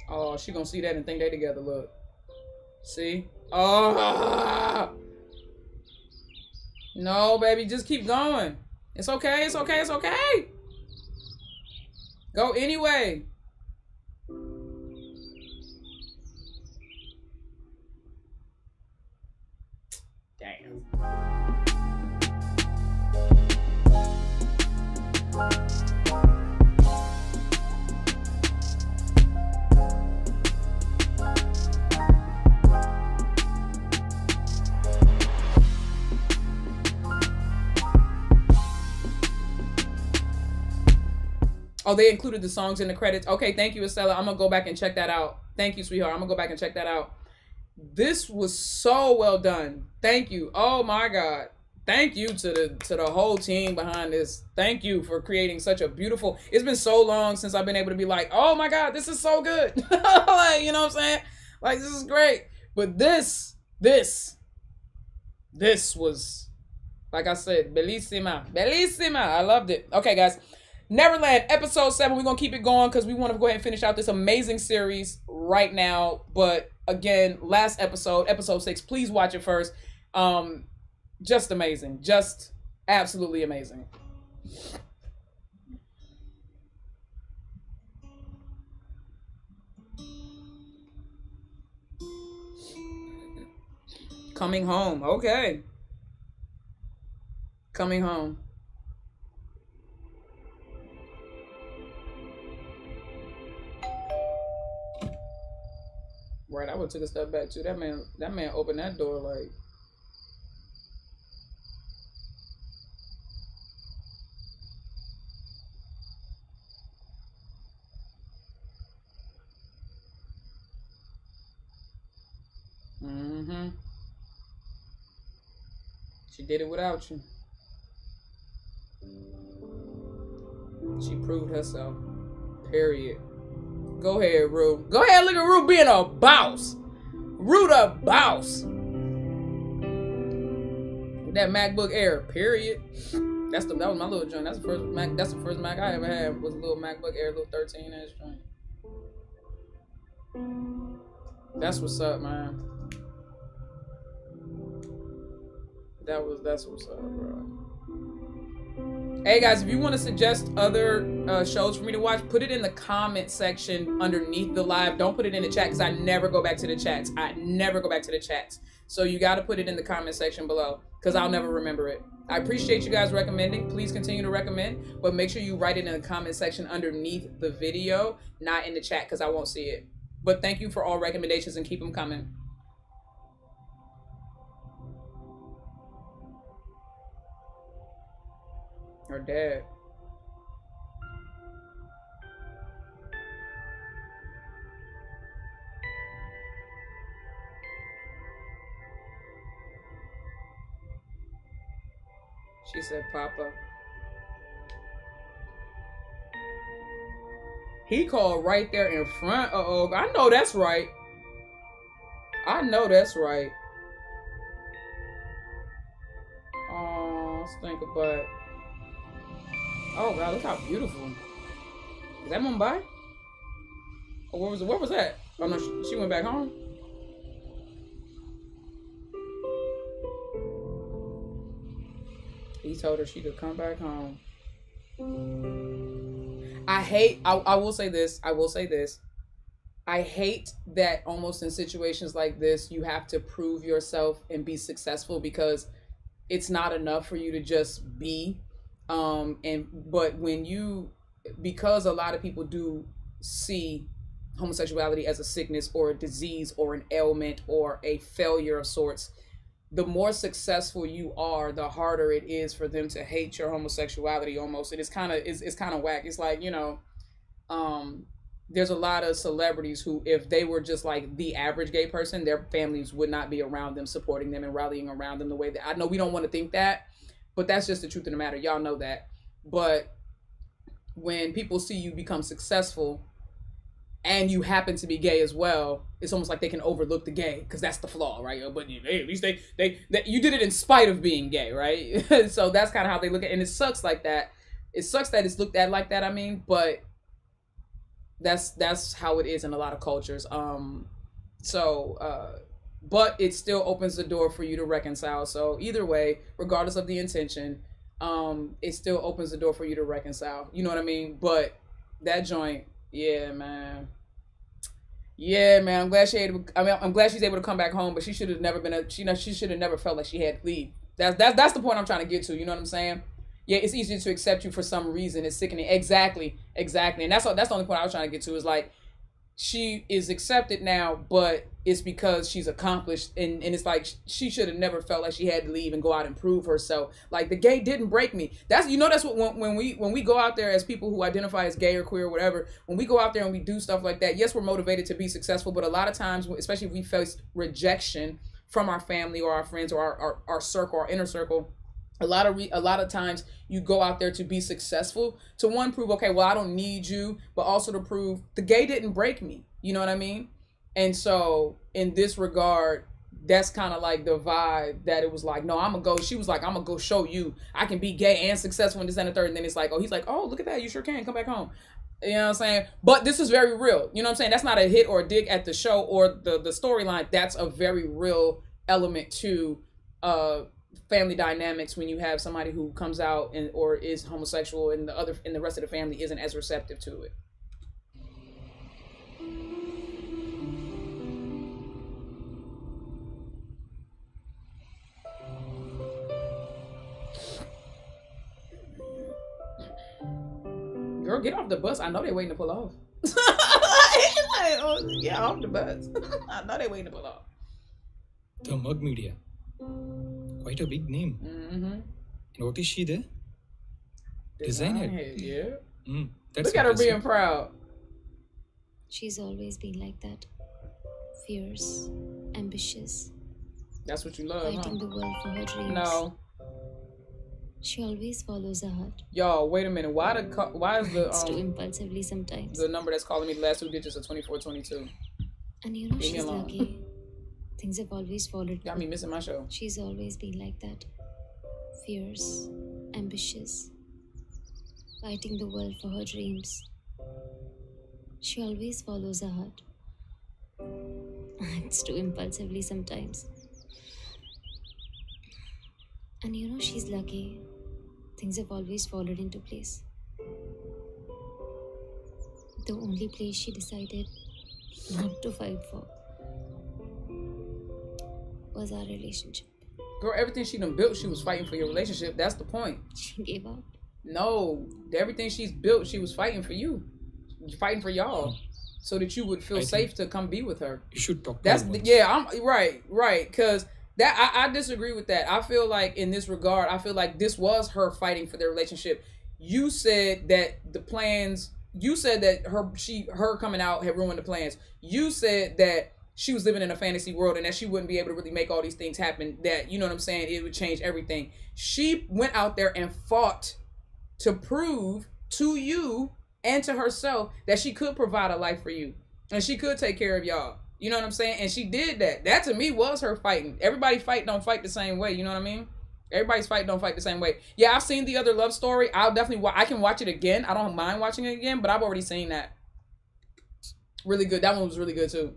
Oh, she gonna see that and think they together. Look. See? Oh. No, baby. Just keep going. It's okay. It's okay. It's okay. Go anyway. Damn. Oh, they included the songs in the credits. Okay, thank you, Estella. I'm gonna go back and check that out. Thank you, sweetheart. I'm gonna go back and check that out. This was so well done. Thank you. Oh my God. Thank you to the whole team behind this. Thank you for creating such a beautiful. It's been so long since I've been able to be like, oh my God, this is so good. Like, you know what I'm saying? Like, this is great. But this was, like I said, bellissima. Bellissima. I loved it. Okay, guys. Neverland, episode 7. We're going to keep it going because we want to go ahead and finish out this amazing series right now. But again, last episode, episode 6, please watch it first. Just amazing. Just absolutely amazing. Coming home. Okay. Coming home. Right, I would have took a step back too. That man opened that door like. Mm-hmm. She did it without you. She proved herself. Period. Go ahead, Rue. Go ahead, look at Rue being a boss. Rue the boss. That MacBook Air, period. That was my little joint. That's the first Mac I ever had. Was a little MacBook Air, little 13-inch joint. That's what's up, man. That's what's up, bro. Hey guys, if you want to suggest other shows for me to watch, put it in the comment section underneath the live. Don't put it in the chat because I never go back to the chats. So you got to put it in the comment section below because I'll never remember it. I appreciate you guys recommending. Please continue to recommend, but make sure you write it in the comment section underneath the video, not in the chat because I won't see it. But thank you for all recommendations and keep them coming. Her dad. She said, Papa. He called right there in front. Uh-oh. I know that's right. I know that's right. Oh, stink of butt. Oh God, look how beautiful. Is that Mumbai? Oh, where was that? Oh no, she went back home. He told her she could come back home. I will say this. I hate that almost in situations like this, you have to prove yourself and be successful because it's not enough for you to just be. But because a lot of people do see homosexuality as a sickness or a disease or an ailment or a failure of sorts, the more successful you are, the harder it is for them to hate your homosexuality almost. And it's kind of whack. It's like, you know, there's a lot of celebrities who, if they were just like the average gay person, their families would not be around them, supporting them and rallying around them the way that I know we don't want to think that. But that's just the truth of the matter. Y'all know that. But when people see you become successful and you happen to be gay as well, it's almost like they can overlook the gay because that's the flaw, right? But at least they you did it in spite of being gay, right? So that's kind of how they look at it. And it sucks like that. It sucks that it's looked at like that, I mean, but That's how it is in a lot of cultures. But it still opens the door for you to reconcile. So either way, regardless of the intention, it still opens the door for you to reconcile. You know what I mean? But that joint, yeah, man. Yeah, man. I'm glad I'm glad she's able to come back home, but she should have never been she should have never felt like she had to leave. That's the point I'm trying to get to. You know what I'm saying? Yeah, it's easier to accept you for some reason. It's sickening. Exactly. And that's the only point I was trying to get to is like, she is accepted now, but it's because she's accomplished, and it's like she should have never felt like she had to leave and go out and prove herself. Like, the gay didn't break me. That's what when we go out there as people who identify as gay or queer or whatever, when we go out there and we do stuff like that, yes, we're motivated to be successful, but a lot of times, especially if we face rejection from our family or our friends or our circle, our inner circle, a lot of times you go out there to be successful, to one, prove, okay, well, I don't need you, but also to prove the gay didn't break me. You know what I mean? And so in this regard, that's kind of like the vibe that it was like, no, she was like, I'm gonna go show you I can be gay and successful in this and the third. And then it's like, oh, he's like, oh, look at that, you sure can, come back home. You know what I'm saying? But this is very real. You know what I'm saying? That's not a hit or a dig at the show or the storyline. That's a very real element to family dynamics when you have somebody who comes out or is homosexual and the rest of the family isn't as receptive to it. Girl, get off the bus. I know they're waiting to pull off. Get off the bus. I know they're waiting to pull off. The Mug Media. Quite a big name. Mm-hmm. And what is she there? Design head. Yeah. That's Look at her being proud. She's always been like that. Fierce, ambitious. That's what you love, fighting the world for her dreams. No. She always follows her heart. Y'all, wait a minute. Why is the It's too impulsively sometimes. the number that's calling me the last 2 digits of 2422? And you know, she's lucky. Things have always followed. Got me missing my show. She's always been like that. Fierce, ambitious, fighting the world for her dreams. She always follows her heart. It's too impulsively sometimes. And you know, she's lucky. Things have always fallen into place. The only place she decided not to fight for was our relationship. Girl, everything she done built, she was fighting for your relationship. That's the point. She gave up. No, everything she's built, she was fighting for you. Fighting for y'all. So that you would feel safe to come be with her. You should talk to her. I'm right. Because I disagree with that. I feel like in this regard, I feel like this was her fighting for their relationship. You said that the plans, you said that her coming out had ruined the plans. You said that she was living in a fantasy world and that she wouldn't be able to really make all these things happen. That, you know what I'm saying, it would change everything. She went out there and fought to prove to you and to herself that she could provide a life for you. And she could take care of y'all. You know what I'm saying? And she did that. That to me was her fighting. Everybody don't fight the same way. You know what I mean? Everybody's fight don't fight the same way. Yeah, I've seen the other love story. I can watch it again. I don't mind watching it again, but I've already seen that. Really good. That one was really good too.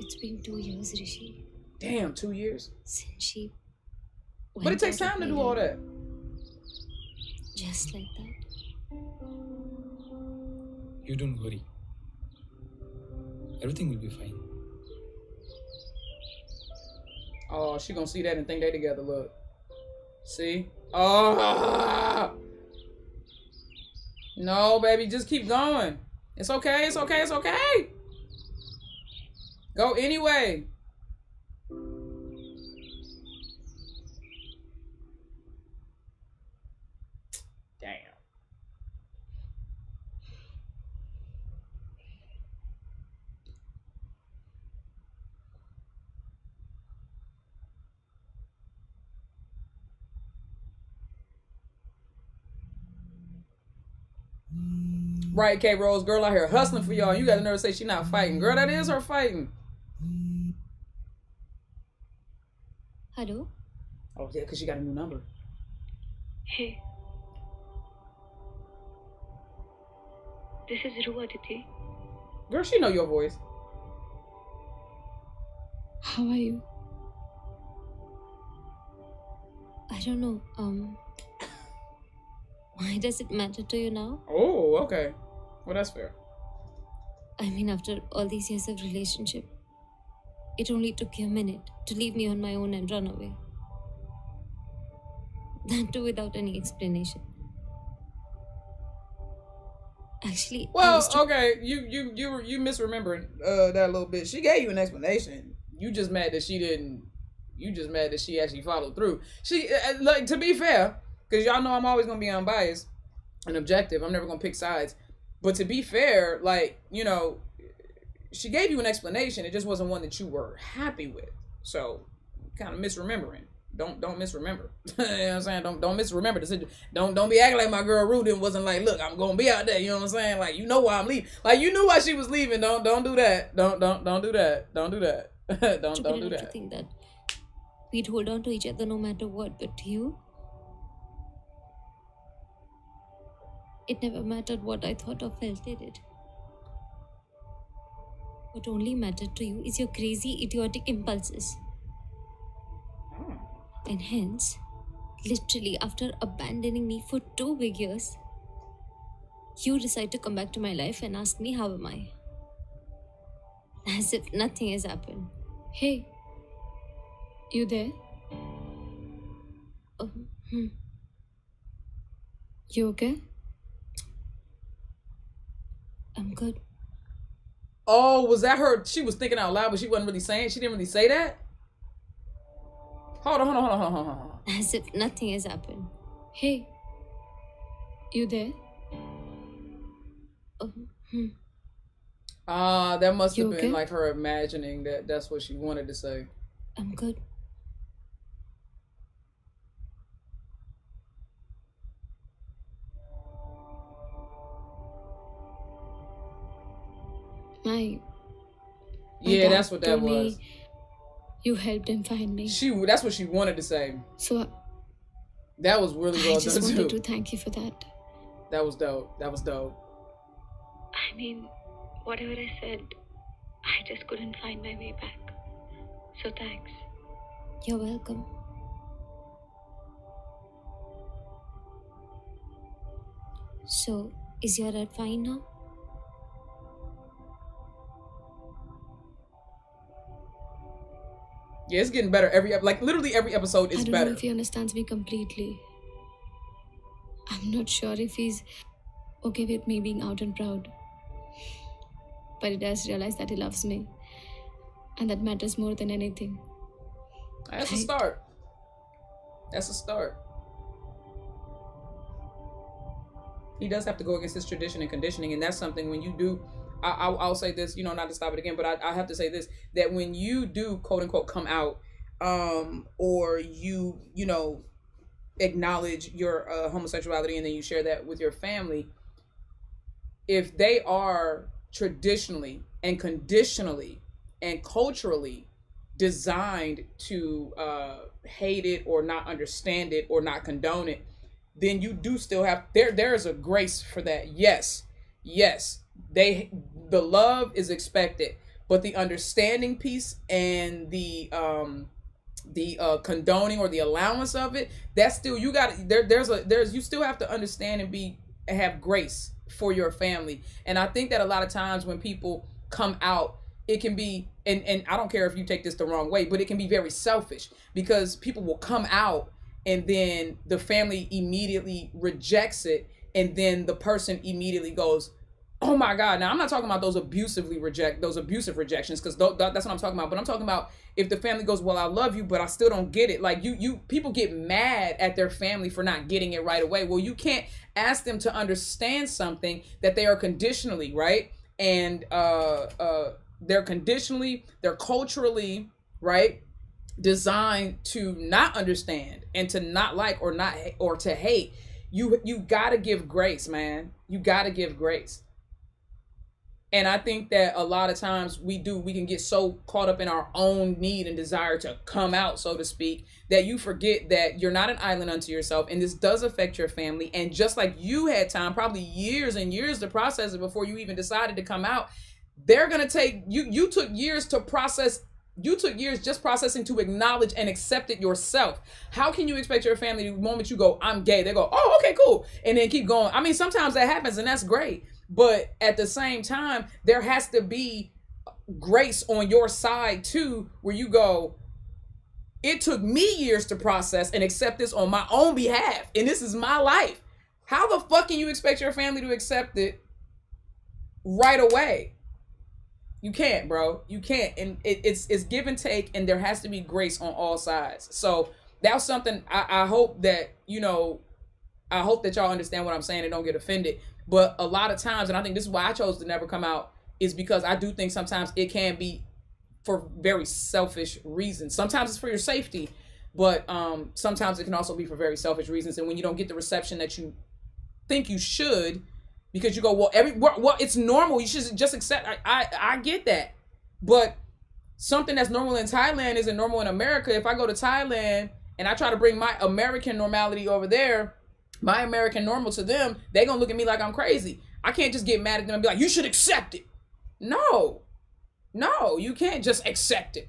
It's been 2 years, Rishi. Damn, 2 years? Since she But it takes time to do all that. Just like that. You don't worry. Everything will be fine. Oh, she gonna see that and think they together, look. See? Oh! No, baby, just keep going. It's okay, it's okay, it's okay. Go anyway. Damn. Right, K Rose, girl out here hustling for y'all. You got to never say she not fighting. Girl, that is her fighting. Hello? Oh, yeah, because she got a new number. Hey. This is Ru, Aditi. Girl, she know your voice. How are you? I don't know. Why does it matter to you now? Oh, okay. Well, that's fair. I mean, after all these years of relationship, it only took you a minute to leave me on my own and run away. That too without any explanation. Actually, well, okay, you misremembering that a little bit. She gave you an explanation. You just mad that she didn't. You just mad that she actually followed through. She like, to be fair, because y'all know I'm always gonna be unbiased and objective. I'm never gonna pick sides. But to be fair, like, you know, she gave you an explanation. It just wasn't one that you were happy with. So, kind of misremembering. Don't misremember. You know what I'm saying? Don't misremember the situation. Don't be acting like my girl Rudy wasn't like, look, I'm gonna be out there. You know what I'm saying? Like, you know why I'm leaving. Like, you knew why she was leaving. Don't do that. Don't do that. Don't do that. don't do that. To think that we'd hold on to each other no matter what, but you, it never mattered what I thought or felt, did it? What only mattered to you is your crazy, idiotic impulses. And hence, literally after abandoning me for 2 big years, you decide to come back to my life and ask me how am I. As if nothing has happened. Hey, you there? You okay? I'm good. Oh, was that her? She was thinking out loud, but she wasn't really saying. She didn't really say that. Hold on. As if nothing has happened. Hey, you there? That must have You been okay? like her imagining that that's what she wanted to say. I'm good. Yeah, that's what that was. You helped him find me. That's what she wanted to say. So that was really well I just done wanted too. to thank you for that. That was dope. I mean, whatever I said, I just couldn't find my way back. So thanks. You're welcome. So, is your dad fine now? Yeah, it's getting better literally every episode is I don't better. know if he understands me completely. I'm not sure if he's okay with me being out and proud. But he does realize that he loves me. And that matters more than anything. That's a start. He does have to go against his tradition and conditioning, and that's something when you do. I'll say this, not to stop it again, but I have to say this, that when you do quote unquote come out, or you acknowledge your homosexuality and then you share that with your family, if they are traditionally and conditionally and culturally designed to hate it or not understand it or not condone it, then you do still have there is a grace for that. Yes, the love is expected, but the understanding piece and the condoning or the allowance of it, that's still, you got you still have to understand and have grace for your family. And I think that a lot of times when people come out, it can be, and I don't care if you take this the wrong way, but it can be very selfish, because people will come out and then the family immediately rejects it, and then the person immediately goes, oh my God. Now, I'm not talking about those abusive rejections, because that's what I'm talking about. But I'm talking about if the family goes, well, I love you, but I still don't get it. Like people get mad at their family for not getting it right away. Well, you can't ask them to understand something that they are conditionally, right? And they're culturally, right, designed to not understand and to not like or to hate. You gotta give grace, man. You gotta give grace. And I think that a lot of times we can get so caught up in our own need and desire to come out, so to speak, that you forget that you're not an island unto yourself. And this does affect your family. And just like you had time, probably years and years to process it before you even decided to come out, they're going to take, you took years to process. You took years just processing to acknowledge and accept it yourself. How can you expect your family, the moment you go, I'm gay, they go, oh, okay, cool. And then keep going. I mean, sometimes that happens and that's great. But at the same time, there has to be grace on your side too, where you go, it took me years to process and accept this on my own behalf. And this is my life. How the fuck can you expect your family to accept it right away? You can't, bro. You can't. And it's give and take, and there has to be grace on all sides. So that's something I hope that, I hope that y'all understand what I'm saying and don't get offended. But a lot of times, and I think this is why I chose to never come out, is because I do think sometimes it can be for very selfish reasons. Sometimes it's for your safety, but sometimes it can also be for very selfish reasons. And when you don't get the reception that you think you should, because you go, well, it's normal, you should just accept. I get that, but something that's normal in Thailand isn't normal in America. If I go to Thailand and I try to bring my American normality over there, my American normal to them, they gonna look at me like I'm crazy. I can't just get mad at them and be like, you should accept it. No, you can't just accept it.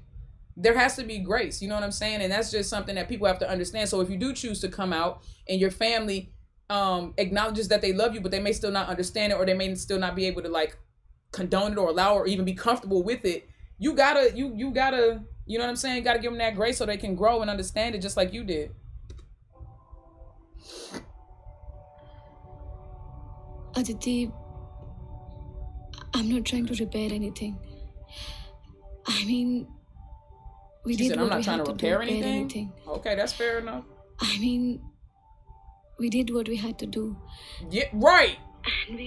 There has to be grace, you know what I'm saying? And that's just something that people have to understand. So if you do choose to come out and your family acknowledges that they love you, but they may still not understand it, or they may still not be able to like condone it or allow or even be comfortable with it, you gotta, you know what I'm saying? You gotta give them that grace so they can grow and understand it just like you did. Aditi, I'm not trying to repair anything. I mean, we did what we had to do. I'm not trying to repair anything. Okay, that's fair enough. I mean, we did what we had to do. Yeah, right. And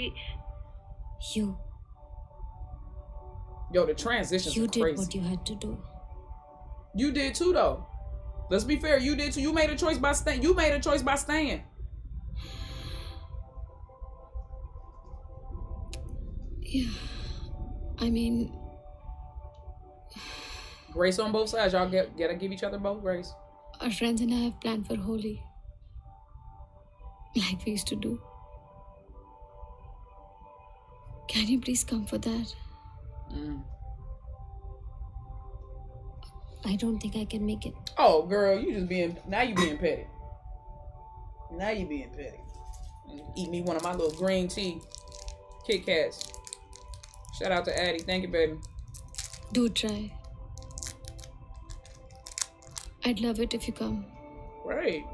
Yo, the transitions are crazy. You did what you had to do. You did too, though. Let's be fair. You did too. You made a choice by staying. Yeah, I mean, grace on both sides. Y'all gotta give each other both grace. Our friends and I have planned for Holi, like we used to do. Can you please come for that? I don't think I can make it. Oh, girl, you being petty. Eat me one of my little green tea Kit Kats. Shout out to Addie. Thank you, baby. Do try. I'd love it if you come. Right.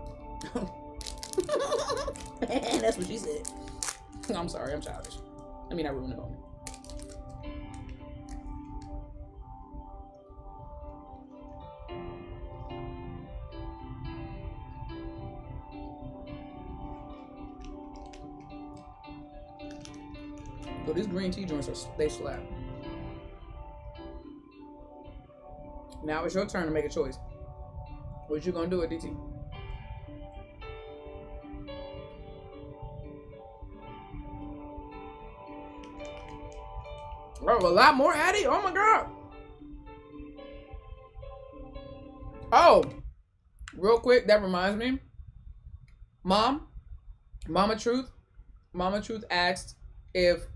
That's what she said. I'm sorry, I'm childish. I mean, I ruined it on me. So these green tea joints, they slap. Now it's your turn to make a choice. What you gonna do with DT? Oh, a lot more Addie? Oh my God. Oh, real quick, that reminds me. Mama Truth asked if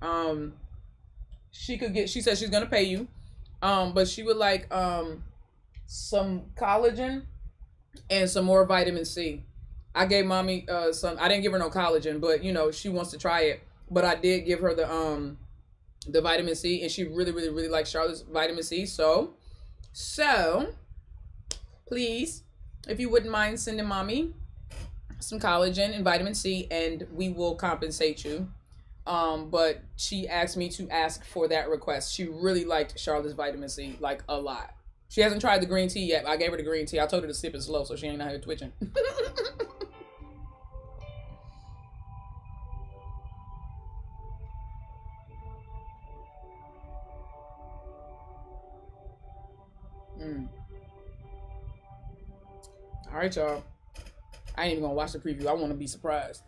she could get, she said she's gonna pay you, but she would like some collagen and some more vitamin C. I gave mommy some. I didn't give her no collagen, but you know she wants to try it. But I did give her the vitamin C, and she really likes Charlotte's vitamin C. So please, if you wouldn't mind sending mommy some collagen and vitamin C, and we will compensate you. But she asked me to ask for that request. She really liked Charlotte's vitamin C, like a lot. She hasn't tried the green tea yet. I gave her the green tea. I told her to sip it slow so she ain't out here twitching. All right, y'all. I ain't even gonna watch the preview. I want to be surprised.